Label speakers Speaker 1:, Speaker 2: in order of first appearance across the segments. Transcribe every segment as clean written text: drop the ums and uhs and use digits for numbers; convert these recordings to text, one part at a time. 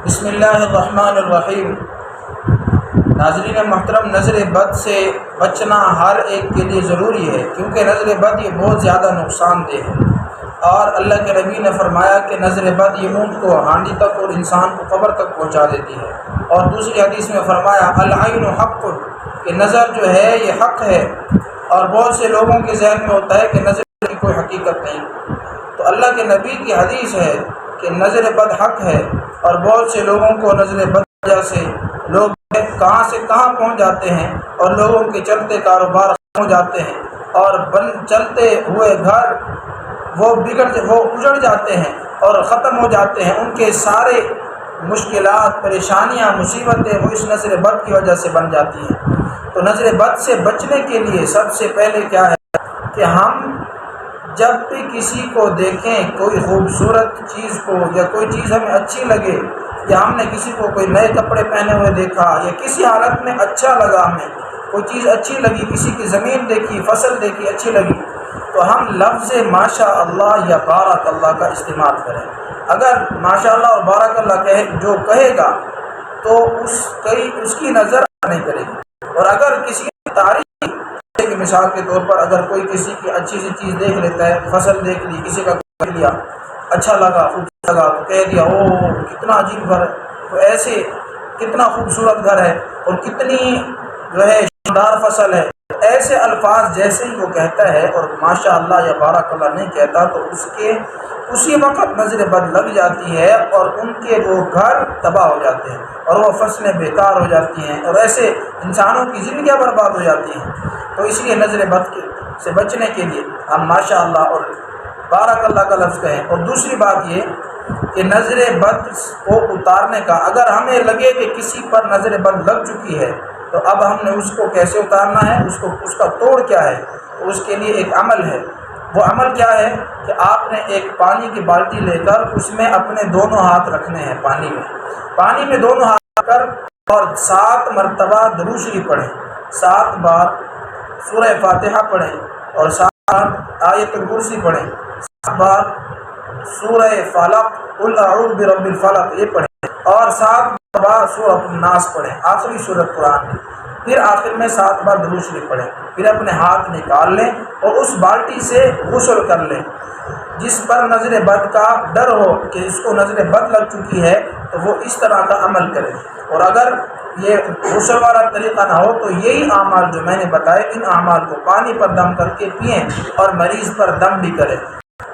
Speaker 1: بسم اللہ الرحمن الرحیم۔ ناظرین محترم، نظر بد سے بچنا ہر ایک کے لیے ضروری ہے، کیونکہ نظر بد یہ بہت زیادہ نقصان دہ ہے، اور اللہ کے نبی نے فرمایا کہ نظر بد یہ اونٹ کو ہانڈی تک اور انسان کو قبر تک پہنچا دیتی ہے۔ اور دوسری حدیث میں فرمایا العین حق، کہ نظر جو ہے یہ حق ہے، اور بہت سے لوگوں کے ذہن میں ہوتا ہے کہ نظر کی کوئی حقیقت نہیں، تو اللہ کے نبی کی حدیث ہے کہ نظر بد حق ہے، اور بہت سے لوگوں کو نظر بد کی وجہ سے لوگ کہاں سے کہاں پہنچ جاتے ہیں، اور لوگوں کے چلتے کاروبار ختم ہو جاتے ہیں، اور چلتے ہوئے گھر وہ اجڑ جاتے ہیں اور ختم ہو جاتے ہیں۔ ان کے سارے مشکلات، پریشانیاں، مصیبتیں وہ اس نظر بد کی وجہ سے بن جاتی ہیں۔ تو نظر بد سے بچنے کے لیے سب سے پہلے کیا ہے کہ ہم جب بھی کسی کو دیکھیں، کوئی خوبصورت چیز کو یا کوئی چیز ہمیں اچھی لگے، یا ہم نے کسی کو کوئی نئے کپڑے پہنے ہوئے دیکھا، یا کسی حالت میں اچھا لگا، ہمیں کوئی چیز اچھی لگی، کسی کی زمین دیکھی، فصل دیکھی اچھی لگی، تو ہم لفظ ماشاء اللہ یا بارک اللہ کا استعمال کریں۔ اگر ماشاء اللہ اور بارک اللہ جو کہے گا تو اس کی نظر نہیں کرے گی، اور اگر کسی کی تعریف کی مثال کے طور پر اگر کوئی کسی کی اچھی سی چیز دیکھ لیتا ہے، فصل دیکھ لی، کسی کا کر لیا، اچھا لگا، خوبصورت لگا، تو کہہ دیا او کتنا عجیب گھر ہے، تو ایسے کتنا خوبصورت گھر ہے، اور کتنی جو ہے شاندار فصل ہے، ایسے الفاظ جیسے ہی وہ کہتا ہے اور ماشاء اللہ یا بارک اللہ نہیں کہتا، تو اسی وقت نظر بد لگ جاتی ہے، اور ان کے وہ گھر تباہ ہو جاتے ہیں، اور وہ فصلیں بیکار ہو جاتی ہیں، اور ایسے انسانوں کی زندگیاں برباد ہو جاتی ہیں۔ تو اس لیے نظر بد سے بچنے کے لیے ہم ماشاء اللہ اور بارک اللہ کا لفظ کہیں۔ اور دوسری بات یہ کہ نظر بد کو اتارنے کا، اگر ہمیں لگے کہ کسی پر نظر بد لگ چکی ہے، تو اب ہم نے اس کو کیسے اتارنا ہے، اس کا توڑ کیا ہے، تو اس کے لیے ایک عمل ہے۔ وہ عمل کیا ہے کہ آپ نے ایک پانی کی بالٹی لے کر اس میں اپنے دونوں ہاتھ رکھنے ہیں، پانی میں دونوں ہاتھ رکھ کر، اور 7 مرتبہ درود شریف پڑھیں، 7 بار سورہ فاتحہ پڑھیں، اور 7 بار آیت الکرسی پڑھیں، 7 بار سورہ فلق قل اعوذ برب الفلق یہ پڑھیں، اور 7 بار سورۃ الناس پڑھیں، آخری سورۃ قرآن کی۔ پھر آخر میں 7 بار درود شریف پڑھیں، پھر اپنے ہاتھ نکال لیں اور اس بالٹی سے غسل کر لیں۔ جس پر نظر بد کا ڈر ہو کہ اس کو نظر بد لگ چکی ہے، تو وہ اس طرح کا عمل کرے، اور اگر یہ غسل والا طریقہ نہ ہو تو یہی اعمال جو میں نے بتائے، ان اعمال کو پانی پر دم کر کے پئیں، اور مریض پر دم بھی کریں۔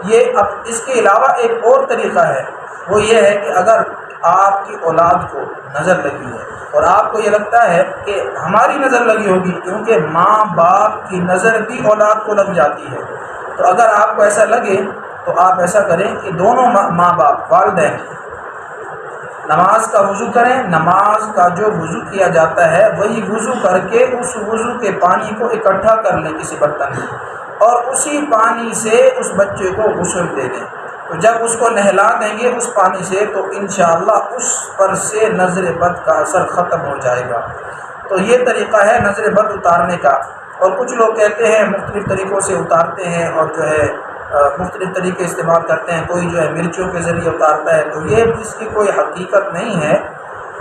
Speaker 1: یہ اب اس کے علاوہ ایک اور طریقہ ہے، وہ یہ ہے کہ اگر آپ کی اولاد کو نظر لگی ہے، اور آپ کو یہ لگتا ہے کہ ہماری نظر لگی ہوگی، کیونکہ ماں باپ کی نظر بھی اولاد کو لگ جاتی ہے، تو اگر آپ کو ایسا لگے تو آپ ایسا کریں کہ دونوں ماں باپ والدین نماز کا وضو کریں، نماز کا جو وضو کیا جاتا ہے وہی وضو کر کے اس وضو کے پانی کو اکٹھا کر لیں کسی برتن میں، اور اسی پانی سے اس بچے کو غسل دے دیں۔ تو جب اس کو نہلا دیں گے اس پانی سے، تو انشاءاللہ اس پر سے نظر بد کا اثر ختم ہو جائے گا۔ تو یہ طریقہ ہے نظر بد اتارنے کا۔ اور کچھ لوگ کہتے ہیں مختلف طریقوں سے اتارتے ہیں، اور جو ہے مختلف طریقے استعمال کرتے ہیں، کوئی جو ہے مرچوں کے ذریعے اتارتا ہے، تو یہ اس کی کوئی حقیقت نہیں ہے،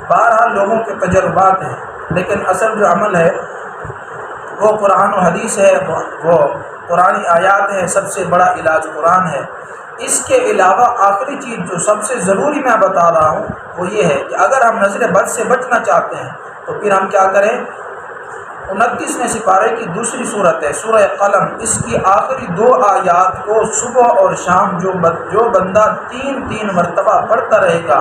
Speaker 1: بہرحال لوگوں کے تجربات ہیں، لیکن اصل جو عمل ہے وہ قرآن و حدیث ہے، وہ قرآنی آیات ہیں، سب سے بڑا علاج قرآن ہے۔ اس کے علاوہ آخری چیز جو سب سے ضروری میں بتا رہا ہوں وہ یہ ہے کہ اگر ہم نظر بد سے بچنا چاہتے ہیں تو پھر ہم کیا کریں، 29ویں سپارے کی دوسری صورت ہے سورہ قلم، اس کی آخری 2 آیات کو صبح اور شام جو بندہ 3 مرتبہ پڑھتا رہے گا،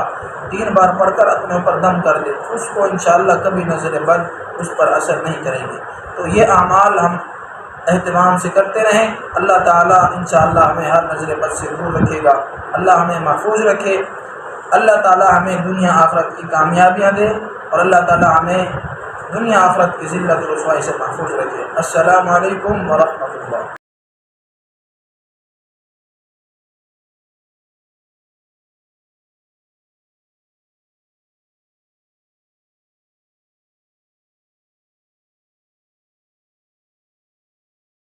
Speaker 1: 3 بار پڑھ کر اپنے اوپر دم کر دے، اس کو انشاءاللہ کبھی نظر بد اس پر اثر نہیں کرے گی۔ تو یہ اعمال ہم اہتمام سے کرتے رہیں، اللہ تعالیٰ انشاءاللہ ہمیں ہر نظر بد سے دور رکھے گا، اللہ ہمیں محفوظ رکھے، اللہ تعالیٰ ہمیں دنیا آخرت کی کامیابیاں دے، اور اللہ تعالیٰ ہمیں دنیا آخرت کی ذلت و رسوائی سے محفوظ رکھے۔ السلام علیکم ورحمۃ اللہ۔